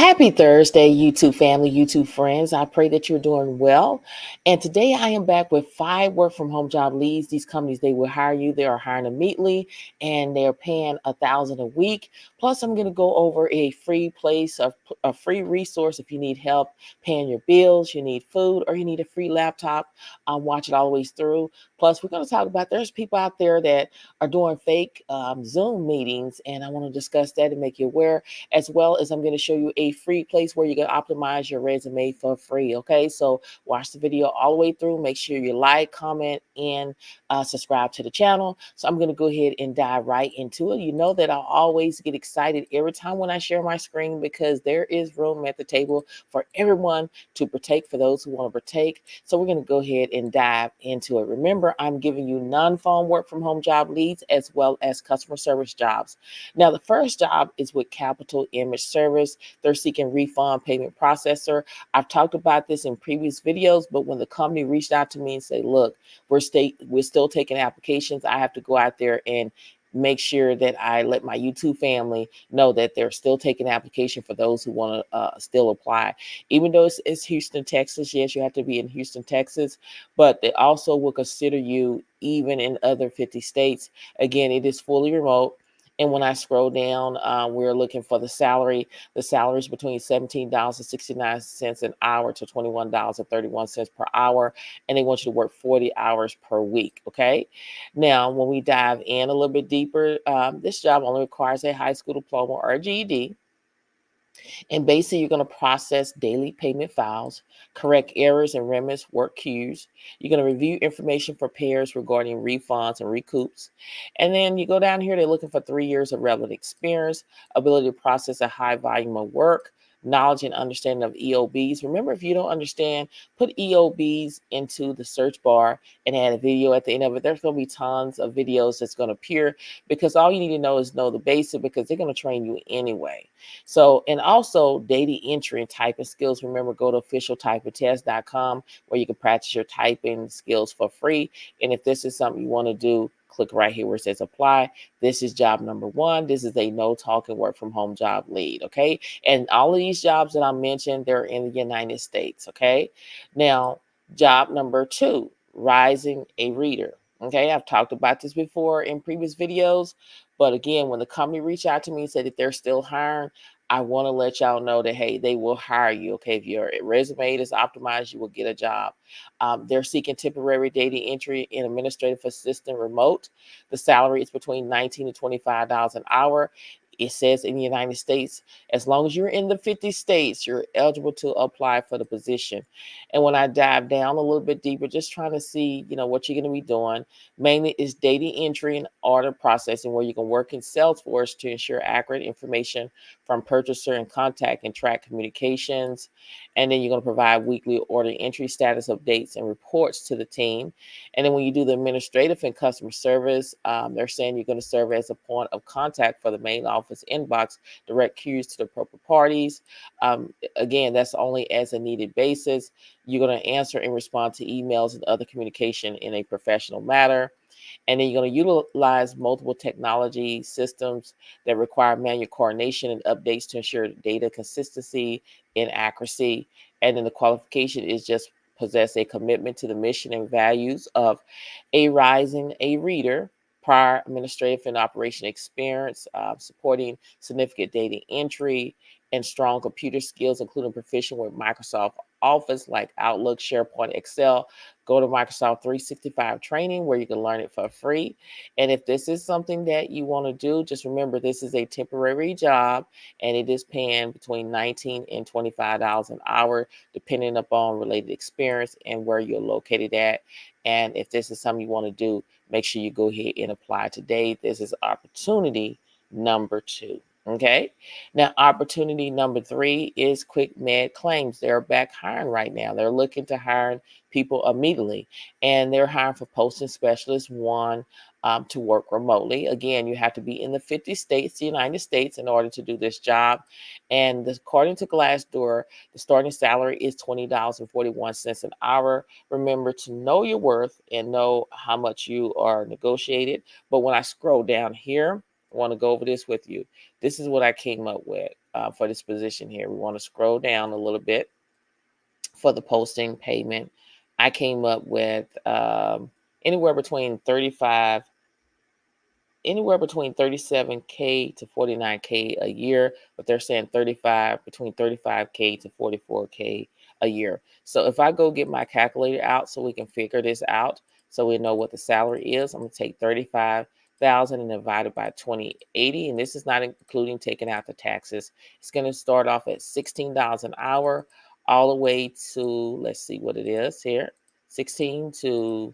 Happy Thursday, YouTube family, YouTube friends. I pray that you're doing well. And today I am back with 5 work from home job leads. These companies, they will hire you. They are hiring immediately and they're paying $1,000 a week. Plus, I'm going to go over a free place, a free resource if you need help paying your bills, you need food, or you need a free laptop. Watch it all the way through. Plus, we're going to talk about there's people out there that are doing fake Zoom meetings, and I want to discuss that and make you aware, as well as I'm going to show you a free place where you can optimize your resume for free. Okay, so watch the video all the way through. Make sure you like, comment, and subscribe to the channel. So I'm going to go ahead and dive right into it. You know that I always get excited every time when I share my screen because there is room at the table for everyone to partake, for those who want to partake. So we're going to go ahead and dive into it. Remember, I'm giving you non-phone work from home job leads as well as customer service jobs. Now, the first job is with Capital Image Service. They're seeking refund payment processor. I've talked about this in previous videos, but when the company reached out to me and said, look, we're still taking applications, I have to go out there and make sure that I let my YouTube family know that they're still taking application for those who want to still apply. Even though it's Houston, Texas, yes, you have to be in Houston, Texas, but they also will consider you even in other 50 states. Again, it is fully remote. And when I scroll down, we're looking for the salary. The salary is between $17.69 an hour to $21.31 per hour. And they want you to work 40 hours per week. Okay. Now, when we dive in a little bit deeper, this job only requires a high school diploma or a GED. And basically, you're going to process daily payment files, correct errors and remits work queues. You're going to review information for payers regarding refunds and recoups. And then you go down here, they're looking for 3 years of relevant experience, ability to process a high volume of work, knowledge and understanding of EOBs. Remember, if you don't understand, put EOBs into the search bar and add a video at the end of it. There's going to be tons of videos that's going to appear because all you need to know is know the basic, because they're going to train you anyway. So, and also data entry and typing skills. Remember, go to officialtypingtest.com where you can practice your typing skills for free. And if this is something you want to do, click right here where it says apply. This is job number 1. This is a no talking work from home job lead. Okay. And all of these jobs that I mentioned, they're in the United States. Okay. Now, job number 2, rising a reader. Okay. I've talked about this before in previous videos. But again, when the company reached out to me and said that they're still hiring, I want to let y'all know that, hey, they will hire you. Okay. If your resume is optimized, you will get a job. They're seeking temporary data entry and administrative assistant remote. The salary is between $19 to $25 an hour. It says in the United States, as long as you're in the 50 states, you're eligible to apply for the position. And when I dive down a little bit deeper, just trying to see, what you're going to be doing, mainly is data entry and order processing, where you can work in Salesforce to ensure accurate information from purchaser and contact and track communications. And then you're going to provide weekly order entry status updates and reports to the team. And then when you do the administrative and customer service, they're saying you're going to serve as a point of contact for the main office inbox, direct queues to the appropriate parties. Again, that's only as a needed basis. You're going to answer and respond to emails and other communication in a professional manner. And then you're going to utilize multiple technology systems that require manual coordination and updates to ensure data consistency and accuracy. And then the qualification is just possess a commitment to the mission and values of a rising a reader, prior administrative and operation experience, supporting significant data entry, and strong computer skills, including proficient with Microsoft Office like Outlook, SharePoint, Excel. Go to Microsoft 365 training where you can learn it for free. And if this is something that you want to do, just remember this is a temporary job and it is paying between $19 and $25 an hour, depending upon related experience and where you're located at. And if this is something you want to do, make sure you go ahead and apply today. This is opportunity number 2. Okay. Now, opportunity number 3 is Quick Med Claims. They're back hiring right now. They're looking to hire people immediately, and they're hiring for posting specialist 1 to work remotely. Again, you have to be in the 50 states, the United States, in order to do this job. And according to Glassdoor, the starting salary is $20.41 an hour. Remember to know your worth and know how much you are negotiated. But when I scroll down here, I want to go over this with you. This is what I came up with. for this position here. We want to scroll down a little bit for the posting payment. I came up with anywhere between 35 anywhere between 37K to 49K a year, but they're saying 35 between 35K to 44K a year. So if I go get my calculator out so we can figure this out, so we know what the salary is, I'm gonna take 35,000 and divide it by 2080, and this is not including taking out the taxes. It's gonna start off at $16 an hour, all the way to, let's see what it is here, 16 to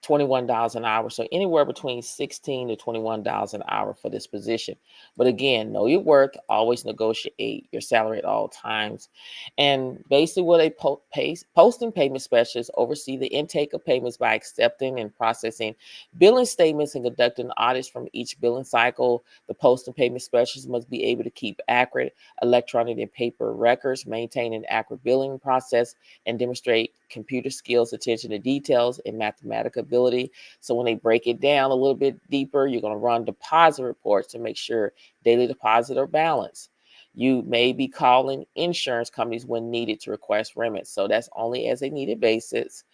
$21 an hour. So anywhere between $16 to $21 an hour for this position. But again, know your worth. Always negotiate your salary at all times. And basically, what a posting payment specialist oversee the intake of payments by accepting and processing billing statements and conducting audits from each billing cycle. The posting payment specialist must be able to keep accurate electronic and paper records, maintain an accurate billing process, and demonstrate computer skills, attention to details, and mathematical ability. So when they break it down a little bit deeper, you're going to run deposit reports to make sure daily deposit are balanced. You may be calling insurance companies when needed to request remits. So that's only as a needed basis.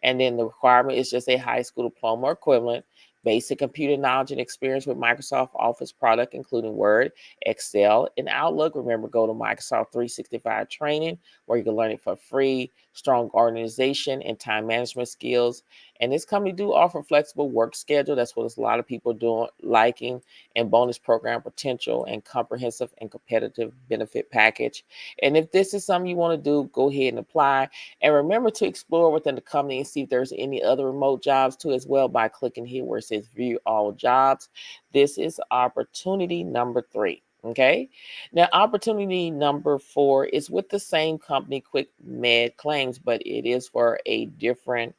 And then the requirement is just a high school diploma or equivalent, basic computer knowledge and experience with Microsoft Office product, including Word, Excel, and Outlook. Remember, go to Microsoft 365 training where you can learn it for free, strong organization and time management skills. And this company do offer flexible work schedule. That's what a lot of people doing, liking, and bonus program potential and comprehensive and competitive benefit package. And if this is something you want to do, go ahead and apply. And remember to explore within the company and see if there's any other remote jobs too as well by clicking here where it says view all jobs. This is opportunity number 3. Okay. Now, opportunity number 4 is with the same company, Quick Med Claims, but it is for a different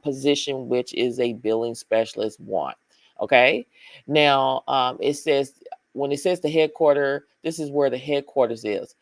position, which is a billing specialist 1. Okay. Now, it says, when it says the headquarter, this is where the headquarters is.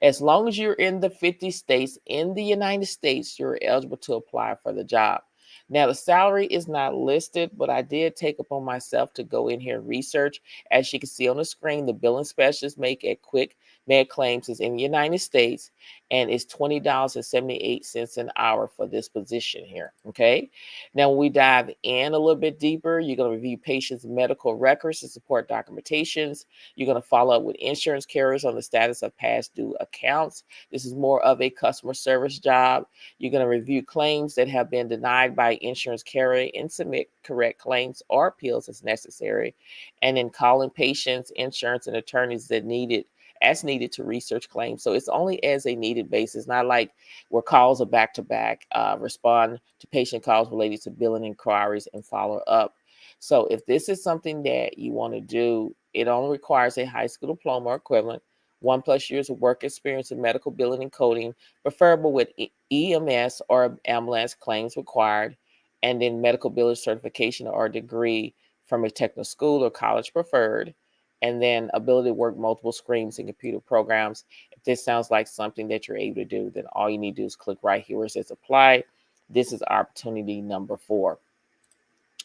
As long as you're in the 50 states in the United States, you're eligible to apply for the job. Now, the salary is not listed, but I did take upon myself to go in here and research. As you can see on the screen, the billing specialists make at Quick Med Claims is in the United States, and it's $20.78 an hour for this position here. Okay. Now, when we dive in a little bit deeper, you're going to review patients' medical records to support documentations. You're going to follow up with insurance carriers on the status of past due accounts. This is more of a customer service job. You're going to review claims that have been denied by insurance carrier and submit correct claims or appeals as necessary. And then calling patients, insurance, and attorneys that needed as needed to research claims. So it's only as a needed basis, not like where calls are back to back. Respond to patient calls related to billing inquiries and follow up. So if this is something that you want to do, it only requires a high school diploma or equivalent, 1+ years of work experience in medical billing and coding, preferable with EMS or ambulance claims required, and then medical billing certification or degree from a technical school or college preferred, and then ability to work multiple screens and computer programs. If this sounds like something that you're able to do, then all you need to do is click right here where it says apply. This is opportunity number 4.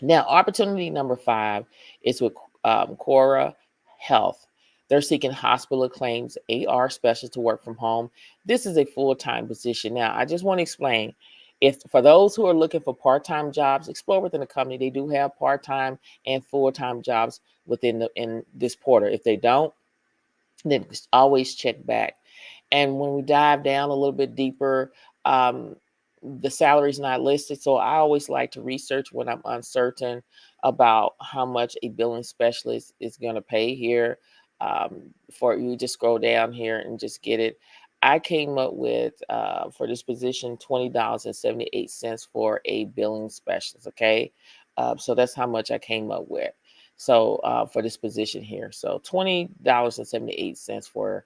Now, opportunity number 5 is with Corrol Health. They're seeking hospital claims AR specialists to work from home. This is a full-time position. Now, I just want to explain, if for those who are looking for part-time jobs, explore within the company. They do have part-time and full-time jobs in this portal. If they don't, then always check back. And when we dive down a little bit deeper, the salary is not listed. So I always like to research when I'm uncertain about how much a billing specialist is going to pay here. For you just scroll down here and just get it. I came up with, for this position, $20.78 for a billing specialist. Okay. So that's how much I came up with. So for this position here. So $20.78 for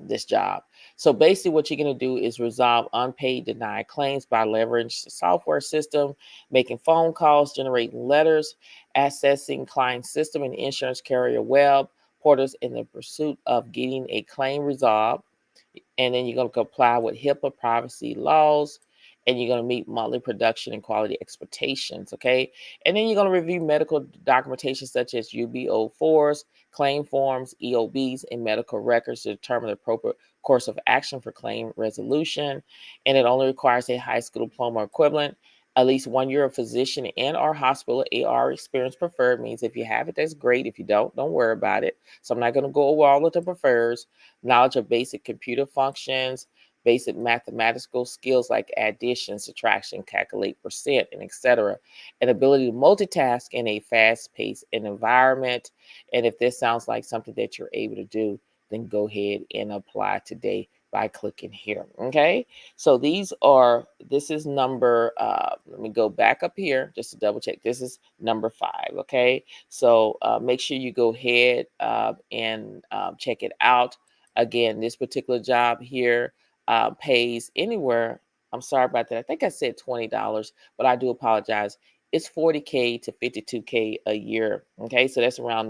this job. So basically what you're going to do is resolve unpaid denied claims by leveraging the software system, making phone calls, generating letters, accessing client system and insurance carrier web portals in the pursuit of getting a claim resolved. And then you're going to comply with HIPAA privacy laws. and you're going to meet monthly production and quality expectations, okay? And then you're going to review medical documentation such as UB04s, claim forms, EOBs, and medical records to determine the appropriate course of action for claim resolution. And it only requires a high school diploma or equivalent, at least 1 year of physician and or hospital AR experience preferred. Means if you have it, that's great. If you don't worry about it. So I'm not going to go over all of the prefers. Knowledge of basic computer functions, basic mathematical skills like addition, subtraction, calculate percent, and etc. An ability to multitask in a fast-paced environment. And if this sounds like something that you're able to do, then go ahead and apply today by clicking here. Okay, so this is number, let me go back up here just to double check. This is number 5. Okay, so make sure you go ahead and check it out. Again, this particular job here pays anywhere. I'm sorry about that. I think I said $20, but I do apologize. It's 40K to 52K a year. Okay, so that's around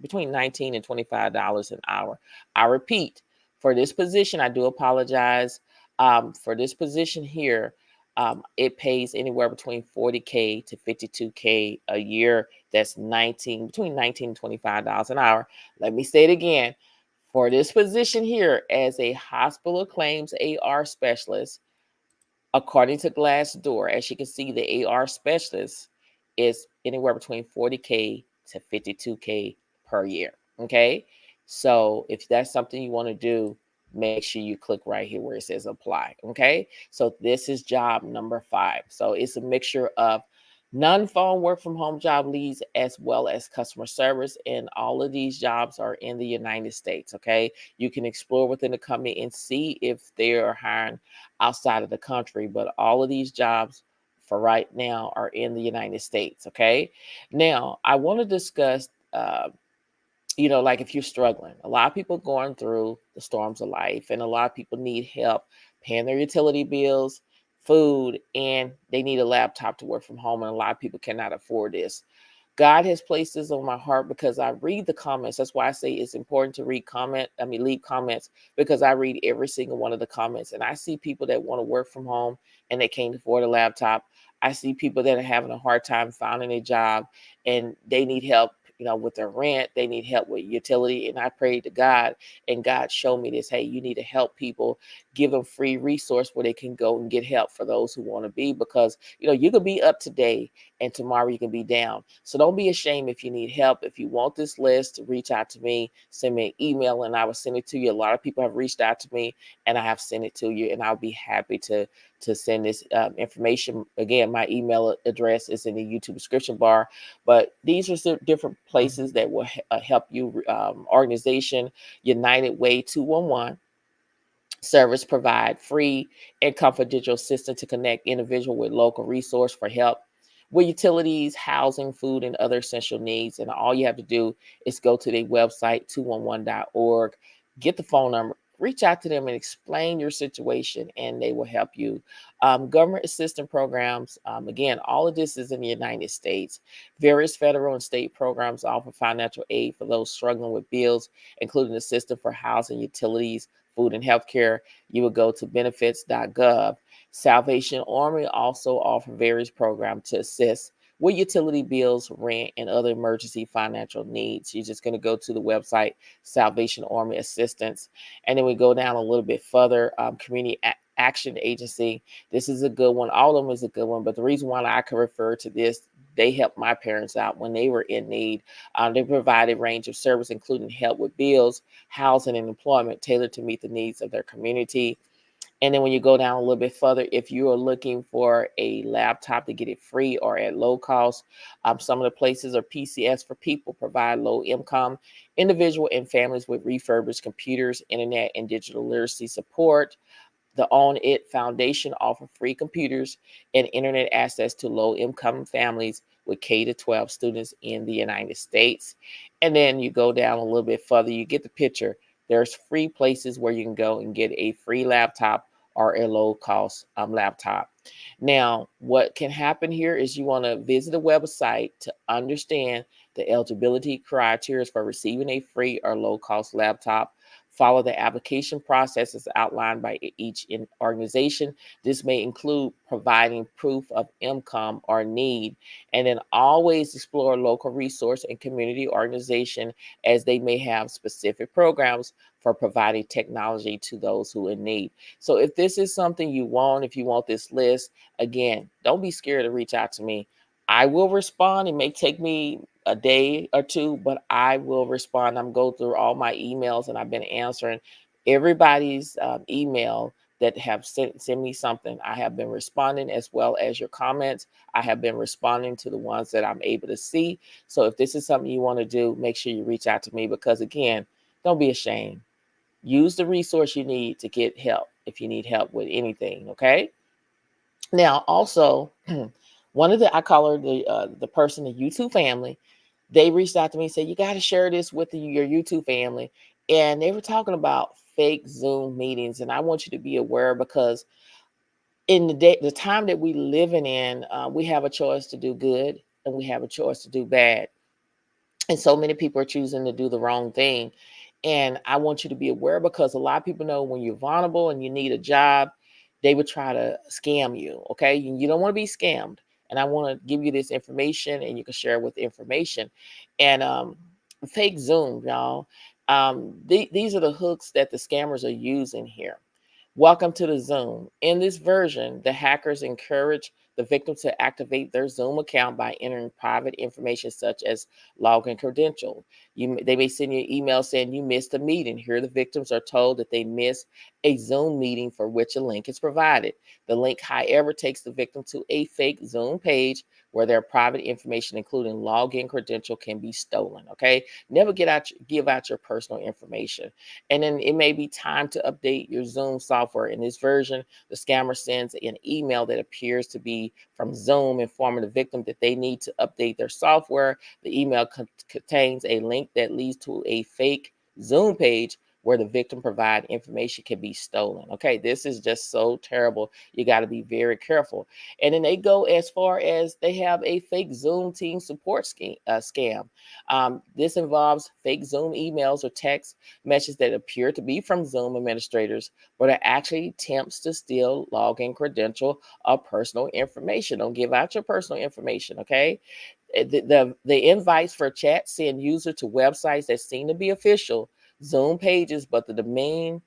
between 19 and $25 an hour. I repeat, for this position, I do apologize. For this position here, it pays anywhere between 40K to 52K a year. That's between 19 and $25 an hour. Let me say it again. For this position here as a hospital claims AR specialist, according to Glassdoor, as you can see, the AR specialist is anywhere between 40K to 52K per year. Okay. So if that's something you want to do, make sure you click right here where it says apply. Okay. So this is job number 5. So it's a mixture of non-phone work from home job leads as well as customer service. And all of these jobs are in the United States. Okay. You can explore within the company and see if they are hiring outside of the country, but all of these jobs for right now are in the United States. Okay. Now, I want to discuss, like if you're struggling, a lot of people going through the storms of life, and a lot of people need help paying their utility bills, food, and they need a laptop to work from home. And a lot of people cannot afford this. God has placed this on my heart because I read the comments. That's why I say it's important to leave comments, because I read every single one of the comments. And I see people that want to work from home and they can't afford a laptop. I see people that are having a hard time finding a job and they need help, with their rent. They need help with utility. And I prayed to God, and God showed me this. Hey, you need to help people, give them free resource where they can go and get help for those who want to be, because, you could be up today and tomorrow you can be down. So don't be ashamed if you need help. If you want this list, reach out to me, send me an email, and I will send it to you. A lot of people have reached out to me, and I have sent it to you, and I'll be happy to send this information. Again, my email address is in the YouTube description bar, but these are some different places that will help you. Organization United Way 211 service provide free and confidential assistance to connect individual with local resource for help with utilities, housing, food, and other essential needs. And all you have to do is go to their website, 211.org, get the phone number, reach out to them and explain your situation, and they will help you. Government assistance programs, again, all of this is in the United States. Various federal and state programs offer financial aid for those struggling with bills, including assistance for housing, utilities, food, and healthcare. You would go to benefits.gov. Salvation Army also offer various programs to assist with utility bills, rent, and other emergency financial needs. You're just going to go to the website, Salvation Army Assistance. And then we go down a little bit further, Community Action Agency. This is a good one. All of them is a good one. But the reason why I can refer to this, they helped my parents out when they were in need. They provide a range of service, including help with bills, housing, and employment tailored to meet the needs of their community. And then when you go down a little bit further, if you are looking for a laptop to get it free or at low cost, some of the places are PCS for People, provide low income individual and families with refurbished computers, internet, and digital literacy support. The Own It Foundation offer free computers and internet access to low-income families with K to 12 students in the United States. And then you go down a little bit further, you get the picture. There's free places where you can go and get a free laptop or a low-cost laptop. Now, what can happen here is you want to visit the website to understand the eligibility criteria for receiving a free or low-cost laptop. Follow the application processes outlined by each organization. This may include providing proof of income or need, and then always explore local resource and community organization, as they may have specific programs for providing technology to those who in need. So if this is something you want, if you want this list, again, don't be scared to reach out to me. I will respond. It may take me a day or two, but I will respond. I'm go through all my emails, and I've been answering everybody's email that have sent me something. I have been responding, as well as your comments. I have been responding to the ones that I'm able to see. So if this is something you want to do, make sure you reach out to me, because again, don't be ashamed. Use the resource you need to get help if you need help with anything. Okay. Now, also, one of the I call her the person, the YouTube family. They reached out to me and said, you got to share this with your YouTube family. And they were talking about fake Zoom meetings. And I want you to be aware, because in the time that we living in, we have a choice to do good and we have a choice to do bad. And so many people are choosing to do the wrong thing. And I want you to be aware, because a lot of people know when you're vulnerable and you need a job, they would try to scam you. Okay. You don't want to be scammed. And I want to give you this information, and you can share with information. And fake Zoom, y'all. These are the hooks that the scammers are using here. Welcome to the Zoom. In this version, the hackers encourage the victim to activate their Zoom account by entering private information such as login credential. They may send you an email saying you missed a meeting. Here, the victims are told that they missed a Zoom meeting for which a link is provided. The link, however, takes the victim to a fake Zoom page where their private information, including login credential, can be stolen. Okay, never give out your personal information. And then it may be time to update your Zoom software. In this version, the scammer sends an email that appears to be from Zoom, informing the victim that they need to update their software. The email contains a link that leads to a fake Zoom page where the victim provide information can be stolen. Okay, this is just so terrible. You got to be very careful. And then they go as far as they have a fake Zoom team support scam. This involves fake Zoom emails or text messages that appear to be from Zoom administrators, but are actually attempts to steal login credential or personal information. Don't give out your personal information, okay? The invites for chat send user to websites that seem to be official Zoom pages, but the domain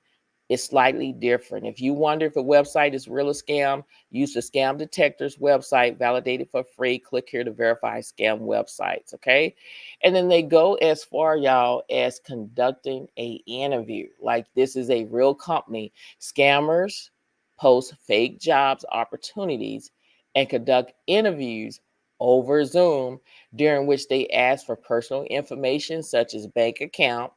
is slightly different. If you wonder if a website is real or scam, use the Scam Detector's website, validated for free. Click here to verify scam websites, okay? And then they go as far, y'all, as conducting a interview. Like, this is a real company. Scammers post fake jobs opportunities and conduct interviews over Zoom, during which they ask for personal information such as bank account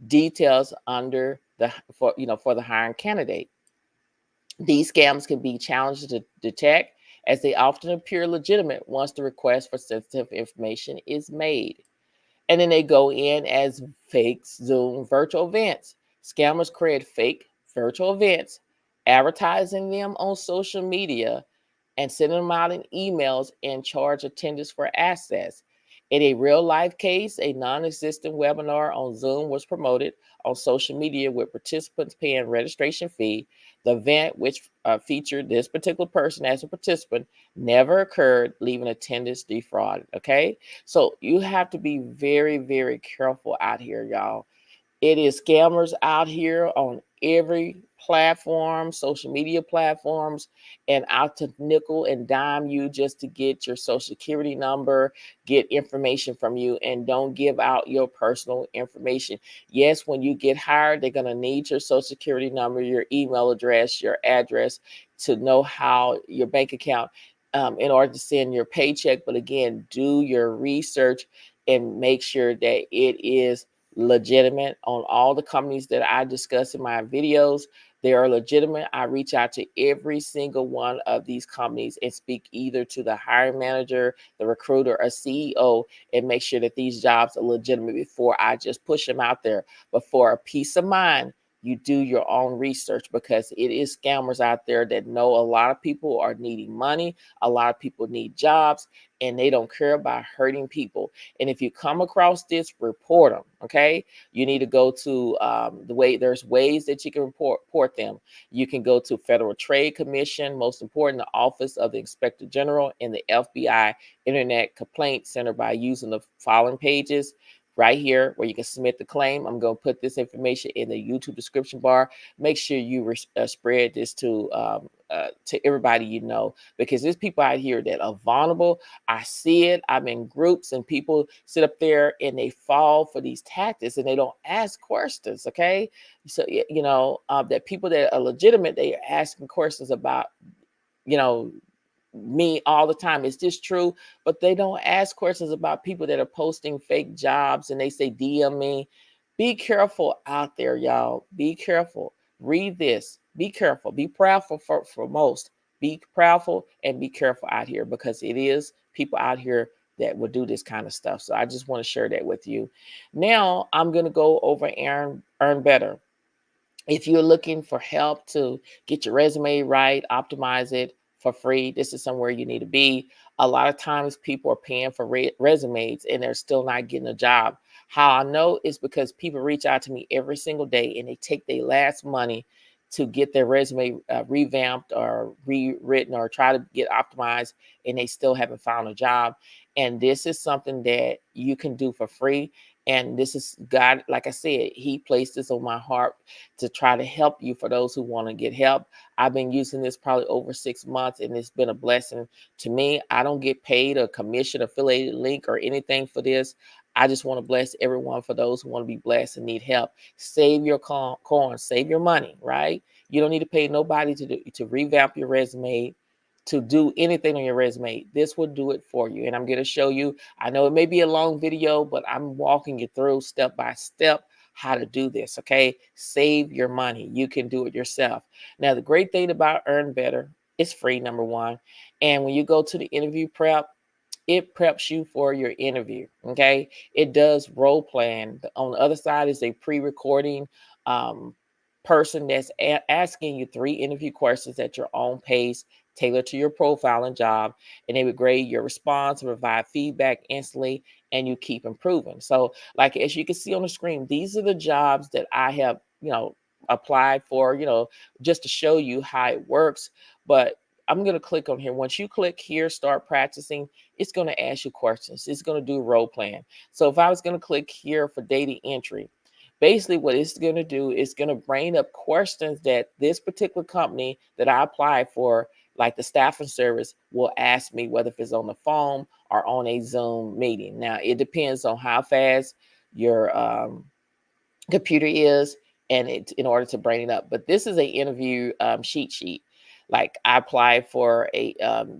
details under the for the hiring candidate. These scams can be challenging to detect, as they often appear legitimate once the request for sensitive information is made. And then they go in as fake Zoom virtual events. Scammers create fake virtual events, advertising them on social media and sending them out in emails and charge attendants for access. In a real life case, a non existent webinar on Zoom was promoted on social media with participants paying registration fee. The event, which featured this particular person as a participant, never occurred, leaving attendants defrauded. Okay, so you have to be very, very careful out here, y'all. It is scammers out here on every platform, social media platforms, and out to nickel and dime you just to get your social security number, get information from you, and don't give out your personal information. Yes, when you get hired, they're going to need your social security number, your email address, your address to know how your bank account in order to send your paycheck. But again, do your research and make sure that it is legitimate. On all the companies that I discuss in my videos, they are legitimate. I reach out to every single one of these companies and speak either to the hiring manager, the recruiter, or CEO, and make sure that these jobs are legitimate before I just push them out there. But for a peace of mind, you do your own research, because it is scammers out there that know a lot of people are needing money, a lot of people need jobs, and they don't care about hurting people. And if you come across this, report them. Okay, you need to go to there's ways that you can report them. You can go to Federal Trade Commission, most important, the Office of the Inspector General, and the FBI Internet Complaint Center by using the following pages right here where you can submit the claim. I'm going to put this information in the YouTube description bar. Make sure you spread this to everybody you know, because there's people out here that are vulnerable. I see it. I'm in groups and people sit up there and they fall for these tactics and they don't ask questions. Okay, so that people that are legitimate, they are asking questions about you know me all the time. Is this true? But they don't ask questions about people that are posting fake jobs and they say DM me. Be careful out there, y'all. Be careful. Read this. Be careful. Be proudful for most. Be proudful and be careful out here, because it is people out here that will do this kind of stuff. So I just want to share that with you. Now I'm going to go over earn better. If you're looking for help to get your resume right, optimize it for free, this is somewhere you need to be. A lot of times people are paying for resumes and they're still not getting a job. How I know is because people reach out to me every single day and they take their last money to get their resume revamped or rewritten or try to get optimized, and they still haven't found a job. And this is something that you can do for free. And this is God, like I said, He placed this on my heart to try to help you, for those who want to get help. I've been using this probably over 6 months, and it's been a blessing to me. I don't get paid a commission, affiliated link, or anything for this. I just want to bless everyone, for those who want to be blessed and need help. Save your coin, save your money, right? You don't need to pay nobody to revamp your resume, to do anything on your resume. This will do it for you. And I'm going to show you. I know it may be a long video, but I'm walking you through step by step how to do this. Okay, save your money. You can do it yourself. Now, the great thing about Earn Better, it's free, number one. And when you go to the interview prep, it preps you for your interview. Okay, it does role playing. On the other side is a pre-recording person that's asking you 3 interview questions at your own pace, tailored to your profile and job, and they would grade your response and provide feedback instantly, and you keep improving. So, like as you can see on the screen, these are the jobs that I have, applied for, just to show you how it works. But I'm going to click on here. Once you click here, start practicing, it's going to ask you questions. It's going to do role playing. So if I was going to click here for data entry, basically what it's going to do is going to bring up questions that this particular company that I applied for, like the staffing service, will ask me, whether if it's on the phone or on a Zoom meeting. Now, it depends on how fast your computer is, and it in order to bring it up. But this is a interview cheat sheet. Like I applied for a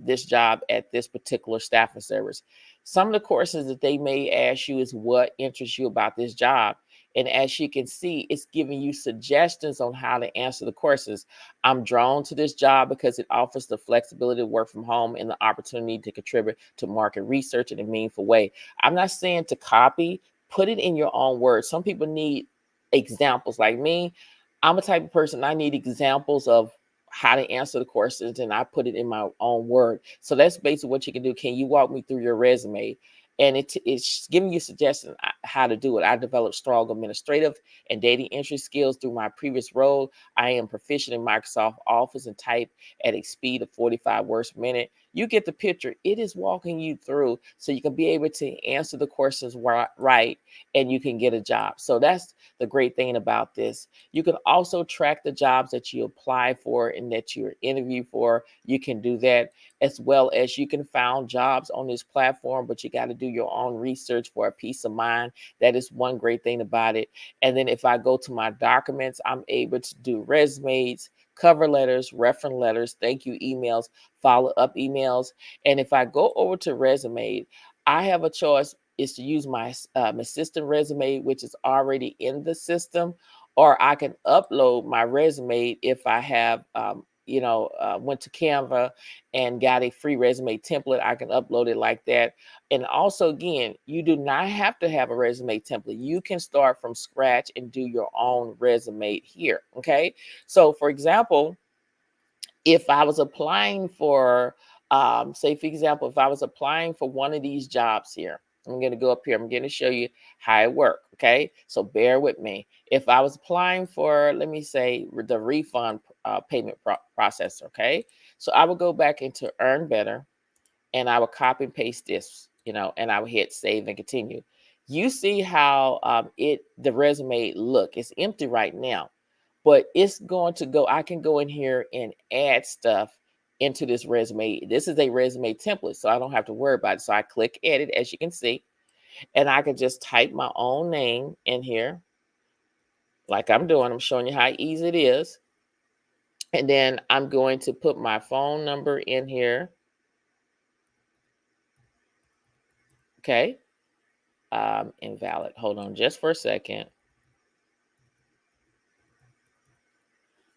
this job at this particular staffing service. Some of the questions that they may ask you is what interests you about this job. And as you can see, it's giving you suggestions on how to answer the questions. I'm drawn to this job because it offers the flexibility to work from home and the opportunity to contribute to market research in a meaningful way. I'm not saying to copy, put it in your own words. Some people need examples. Like me, I'm a type of person, I need examples of how to answer the questions, and I put it in my own word. So that's basically what you can do. Can you walk me through your resume? And it's giving you suggestions how to do it. I developed strong administrative and data entry skills through my previous role. I am proficient in Microsoft Office and type at a speed of 45 words per minute. You get the picture. It is walking you through so you can be able to answer the questions right, and you can get a job. So that's the great thing about this. You can also track the jobs that you apply for and that you're interviewed for. You can do that, as well as you can find jobs on this platform, but you got to do your own research for a peace of mind. That is one great thing about it. And then if I go to my documents, I'm able to do resumes, cover letters, reference letters, thank you emails, follow-up emails. And if I go over to resume, I have a choice, is to use my assistant resume, which is already in the system, or I can upload my resume if I have went to Canva and got a free resume template, I can upload it like that. And also, again, you do not have to have a resume template. You can start from scratch and do your own resume here. Okay. So, for example, if I was applying for, say, for example, if I was applying for one of these jobs here, I'm going to go up here. I'm going to show you how it works. Okay. So bear with me. If I was applying for, let me say, the refund payment processor. Okay. So I would go back into Earn Better and I would copy and paste this, and I would hit save and continue. You see how the resume look. It's empty right now, but it's going to go. I can go in here and add stuff into this resume. This is a resume template, so I don't have to worry about it. So I click edit, as you can see, and I can just type my own name in here, like I'm doing. I'm showing you how easy it is. And then I'm going to put my phone number in here. Okay. Invalid. Hold on just for a second.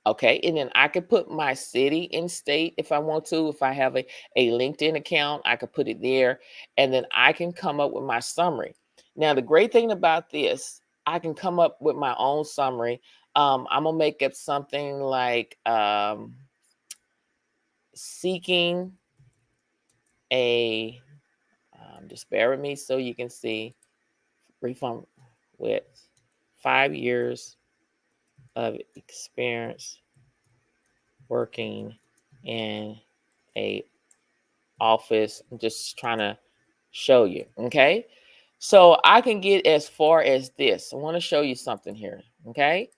Okay, and then I could put my city and state if I want to. If I have a LinkedIn account, I could put it there, and then I can come up with my summary. Now, the great thing about this, I can come up with my own summary. I'm gonna make up something like seeking a, just bear with me so you can see, refund with 5 years of experience working in a office. I'm just trying to show you. Okay. So I can get as far as this. I want to show you something here. Okay.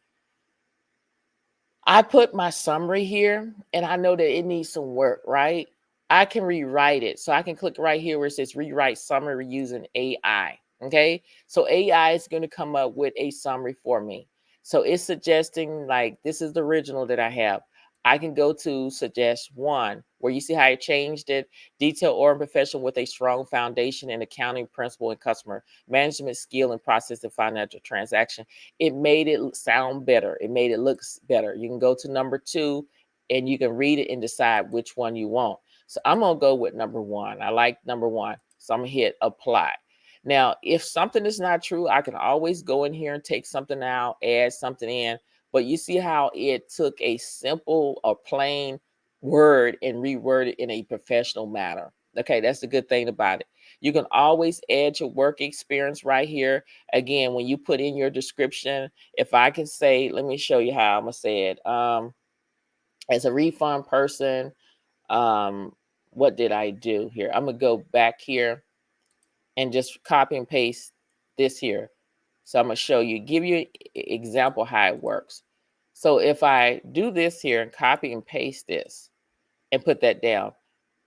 I put my summary here and I know that it needs some work, right? I can rewrite it. So I can click right here where it says rewrite summary using AI. Okay. So AI is going to come up with a summary for me. So it's suggesting, like, this is the original that I have. I can go to suggest one, where you see how I changed it. Detail or professional with a strong foundation in accounting principle and customer management skill and processing financial transaction. It made it sound better. It made it look better. You can go to number two and you can read it and decide which one you want. So I'm going to go with number one. I like number one. So I'm going to hit apply. Now, if something is not true, I can always go in here and take something out, add something in. But you see how it took a simple or plain word and reword it in a professional manner. Okay, that's the good thing about it. You can always add your work experience right here. Again, when you put in your description, if I can say, let me show you how I'm gonna say it. As a refund person, what did I do here? I'm gonna go back here and just copy and paste this here. So I'm gonna show you, give you an example how it works. So if I do this here and copy and paste this and put that down,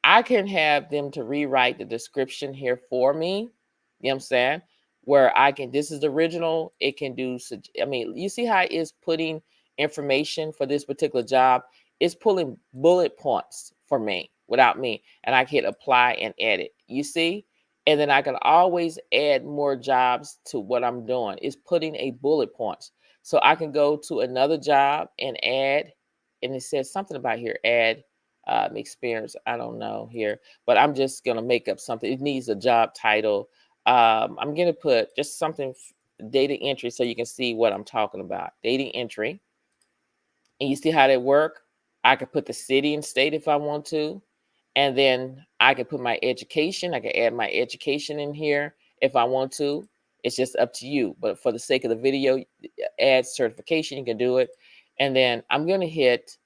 I can have them to rewrite the description here for me. You know what I'm saying? Where I can, this is the original, it can do, I mean, you see how it's putting information for this particular job? It's pulling bullet points for me without me. And I can hit apply and edit. You see? And then I can always add more jobs to what I'm doing. It's putting a bullet points. So I can go to another job and add, and it says something about here, add experience. I don't know here, but I'm just gonna make up something. It needs a job title. I'm gonna put just something, data entry, so you can see what I'm talking about. Data entry, and you see how they work. I could put the city and state if I want to, and then I can put my education. I can add my education in here if I want to. It's just up to you. But for the sake of the video, add certification, you can do it. And then I'm gonna hit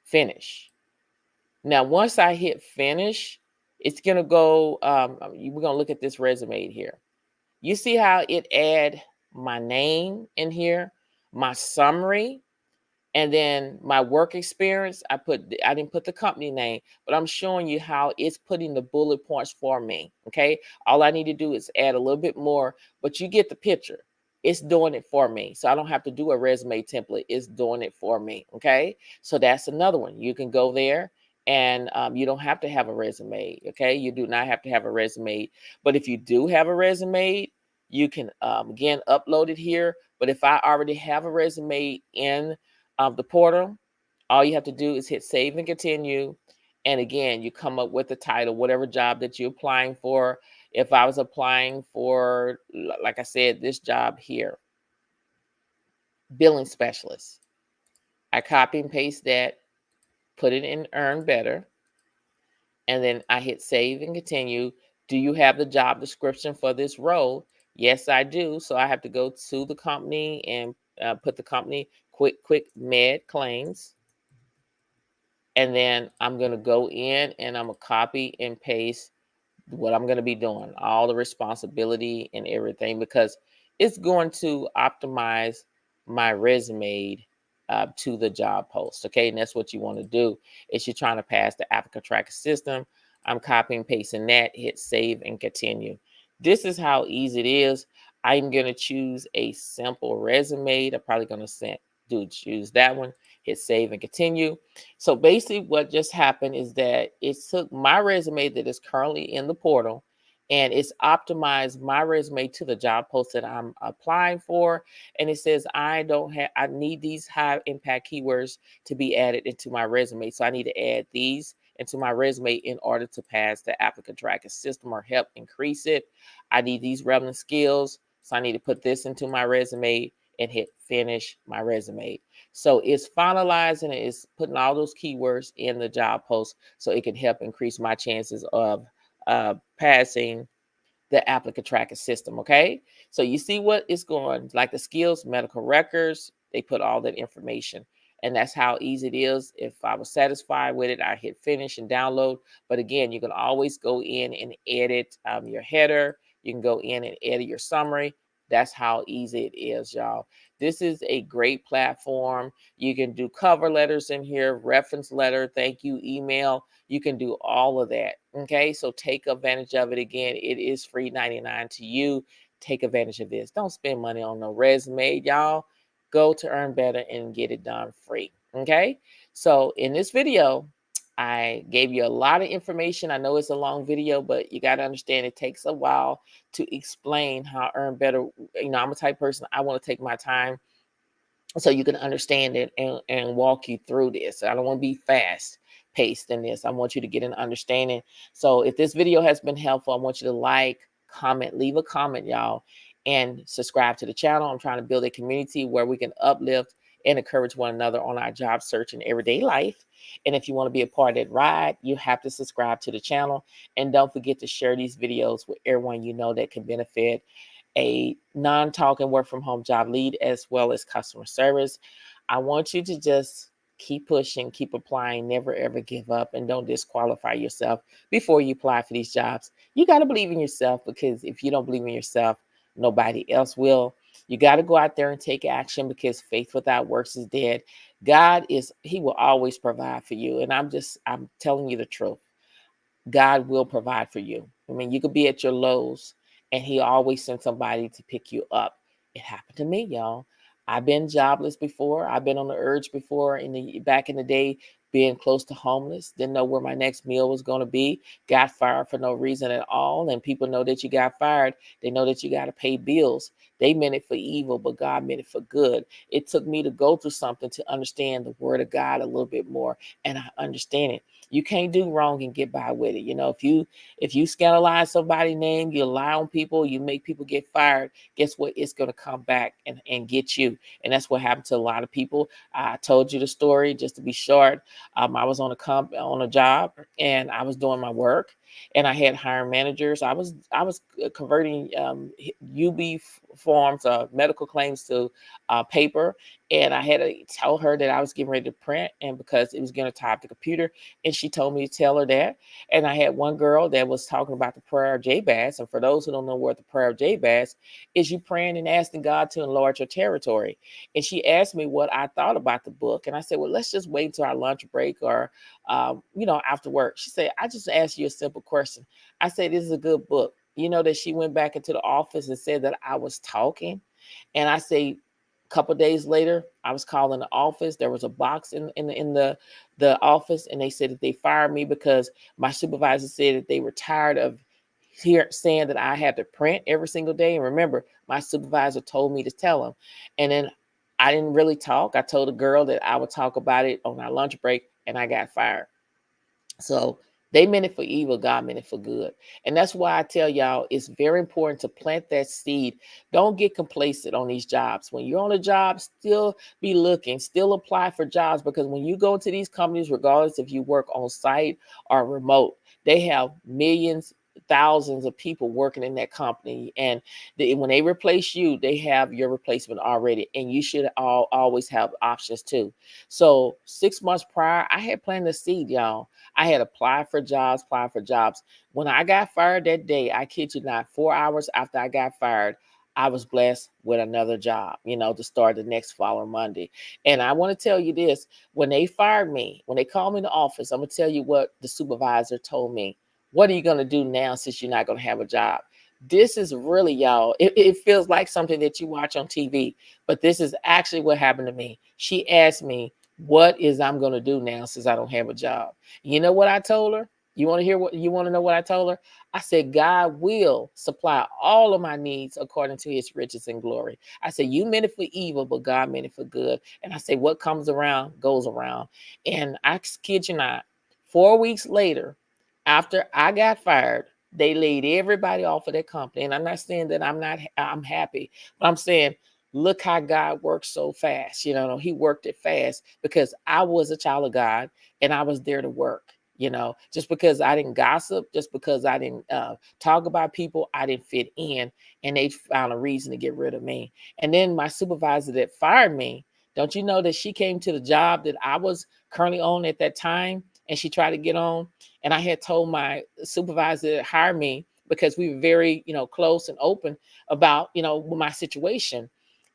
finish. Now, once I hit finish, it's going to go, we're going to look at this resume here. You see how it add my name in here, my summary, and then my work experience. I didn't put the company name, but I'm showing you how it's putting the bullet points for me. Okay. All I need to do is add a little bit more, but you get the picture. It's doing it for me. So I don't have to do a resume template. It's doing it for me. Okay. So that's another one. You can go there and you don't have to have a resume. Okay. You do not have to have a resume. But if you do have a resume, you can again upload it here. But if I already have a resume in the portal, All you have to do is hit save and continue. And again, you come up with the title, whatever job that you're applying for. If I was applying for, like I said, this job here, billing specialist, I copy and paste that, put it in Earn Better, and then I hit save and continue. Do you have the job description for this role? Yes, I do. So I have to go to the company and put the company Quick Med Claims. And then I'm going to go in and I'm going to copy and paste what I'm going to be doing, all the responsibility and everything, because it's going to optimize my resume to the job post. Okay. And that's what you want to do is you're trying to pass the applicant tracking system. I'm copying, pasting that, hit save and continue. This is how easy it is. I'm going to choose a simple resume. I'm probably going to choose that one, hit save and continue. So basically what just happened is that it took my resume that is currently in the portal and it's optimized my resume to the job post that I'm applying for. And it says I need these high impact keywords to be added into my resume. So I need to add these into my resume in order to pass the applicant tracking system or help increase it. I need these relevant skills. So I need to put this into my resume and hit finish my resume. So it's finalizing and it's putting all those keywords in the job post so it can help increase my chances of passing the applicant tracking system. Okay. So you see what it's going like the skills, medical records, they put all that information. And that's how easy it is. If I was satisfied with it, I hit finish and download. But again, you can always go in and edit your header. You can go in and edit your summary. That's how easy it is, y'all. This is a great platform. You can do cover letters in here, reference letter, thank you, email. You can do all of that. Okay, so take advantage of it. Again, it is free 99 to you. Take advantage of this. Don't spend money on no resume, y'all. Go to Earn Better and get it done free. Okay, so in this video, I gave you a lot of information. I know it's a long video, but you got to understand it takes a while to explain how Earn Better. You know, I'm a type of person, I want to take my time so you can understand it and walk you through this. I don't want to be fast paced in this. I want you to get an understanding. So if this video has been helpful, I want you to like, comment, leave a comment, y'all, and subscribe to the channel. I'm trying to build a community where we can uplift and encourage one another on our job search and everyday life. And if you want to be a part of that ride, you have to subscribe to the channel. And don't forget to share these videos with everyone you know that can benefit a non-talking work from home job lead as well as customer service. I want you to just keep pushing, keep applying, never ever give up, and don't disqualify yourself before you apply for these jobs. You got to believe in yourself, because if you don't believe in yourself, nobody else will. You got to go out there and take action, because faith without works is dead. He will always provide for you. And I'm telling you the truth. God will provide for you. I mean, you could be at your lows and he always sends somebody to pick you up. It happened to me, y'all. I've been jobless before. I've been on the urge before back in the day, being close to homeless. Didn't know where my next meal was going to be. Got fired for no reason at all. And people know that you got fired. They know that you got to pay bills. They meant it for evil, but God meant it for good. It took me to go through something to understand the word of God a little bit more. And I understand it. You can't do wrong and get by with it. You know, if you scandalize somebody's name, you lie on people, you make people get fired, guess what? It's going to come back and get you. And that's what happened to a lot of people. I told you the story just to be short. I was on a job and I was doing my work and I had hiring managers. I was converting UB forms, medical claims to paper. And I had to tell her that I was getting ready to print, and because it was going to tie up the computer, and she told me to tell her that. And I had one girl that was talking about the prayer of Jabez. And for those who don't know what the prayer of Jabez is, you praying and asking God to enlarge your territory. And she asked me what I thought about the book. And I said, well, let's just wait until our lunch break or, after work. She said, I just asked you a simple question. I said, this is a good book. You know that she went back into the office and said that I was talking. And I say, a couple of days later, I was calling the office. There was a box in the office, and they said that they fired me because my supervisor said that they were tired of saying that I had to print every single day. And remember, my supervisor told me to tell them. And then I didn't really talk. I told a girl that I would talk about it on our lunch break, and I got fired. So they meant it for evil, God meant it for good. And that's why I tell y'all it's very important to plant that seed. Don't get complacent on these jobs. When you're on a job, still be looking, still apply for jobs, because when you go into these companies, regardless if you work on site or remote, they have millions, thousands of people working in that company. And when they replace you, they have your replacement already. And you should always have options too. So 6 months prior, I had planted a seed, y'all. I had applied for jobs, applied for jobs. When I got fired that day, I kid you not, 4 hours after I got fired, I was blessed with another job, to start the next following Monday. And I want to tell you this, when they fired me, when they called me in the office, I'm going to tell you what the supervisor told me. What are you going to do now since you're not going to have a job? This is really, y'all, it feels like something that you watch on TV, but this is actually what happened to me. She asked me, what is I'm going to do now since I don't have a job? You know what I told her? You want to hear what you want to know what I told her? I said, God will supply all of my needs according to his riches and glory. I said, you meant it for evil, but God meant it for good. And I said, what comes around goes around. And I kid you not, 4 weeks later, after I got fired, they laid everybody off of their company. And I'm not saying that I'm happy, but I'm saying, look how God works so fast. He worked it fast because I was a child of God and I was there to work. Just because I didn't gossip, just because I didn't talk about people, I didn't fit in, and they found a reason to get rid of me. And then my supervisor that fired me, don't you know that she came to the job that I was currently on at that time, and she tried to get on, and I had told my supervisor that hired me, because we were very, close and open about, my situation.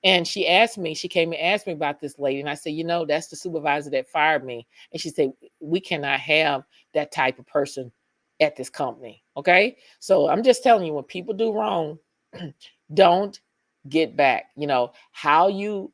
And she came and asked me about this lady. And I said, that's the supervisor that fired me. And she said, we cannot have that type of person at this company. Okay. So I'm just telling you, when people do wrong, don't get back. How you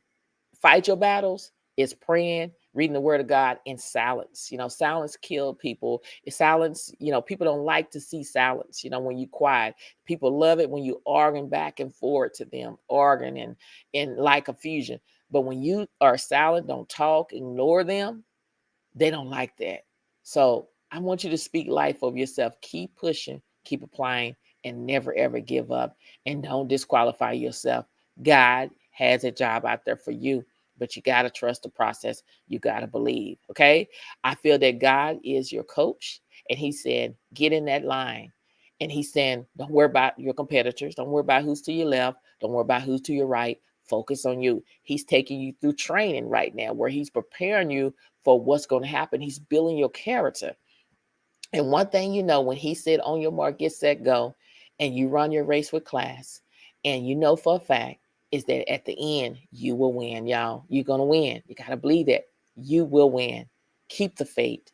fight your battles is praying, reading the word of God, in silence. Silence killed people. Silence, people don't like to see silence, when you quiet. People love it when you arguing back and forth to them, arguing and like confusion. But when you are silent, don't talk, ignore them, they don't like that. So I want you to speak life over yourself. Keep pushing, keep applying, and never ever give up. And don't disqualify yourself. God has a job out there for you, but you got to trust the process. You got to believe. Okay. I feel that God is your coach, and he said, get in that line. And he's saying, don't worry about your competitors. Don't worry about who's to your left. Don't worry about who's to your right. Focus on you. He's taking you through training right now, where he's preparing you for what's going to happen. He's building your character. And one thing, when he said, on your mark, get set, go, and you run your race with class, and for a fact is that at the end, you will win, y'all. You're going to win. You got to believe that. You will win. Keep the faith.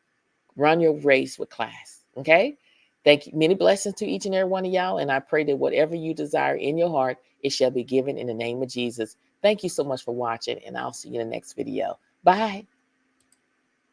Run your race with class. Okay? Thank you. Many blessings to each and every one of y'all. And I pray that whatever you desire in your heart, it shall be given in the name of Jesus. Thank you so much for watching, and I'll see you in the next video. Bye.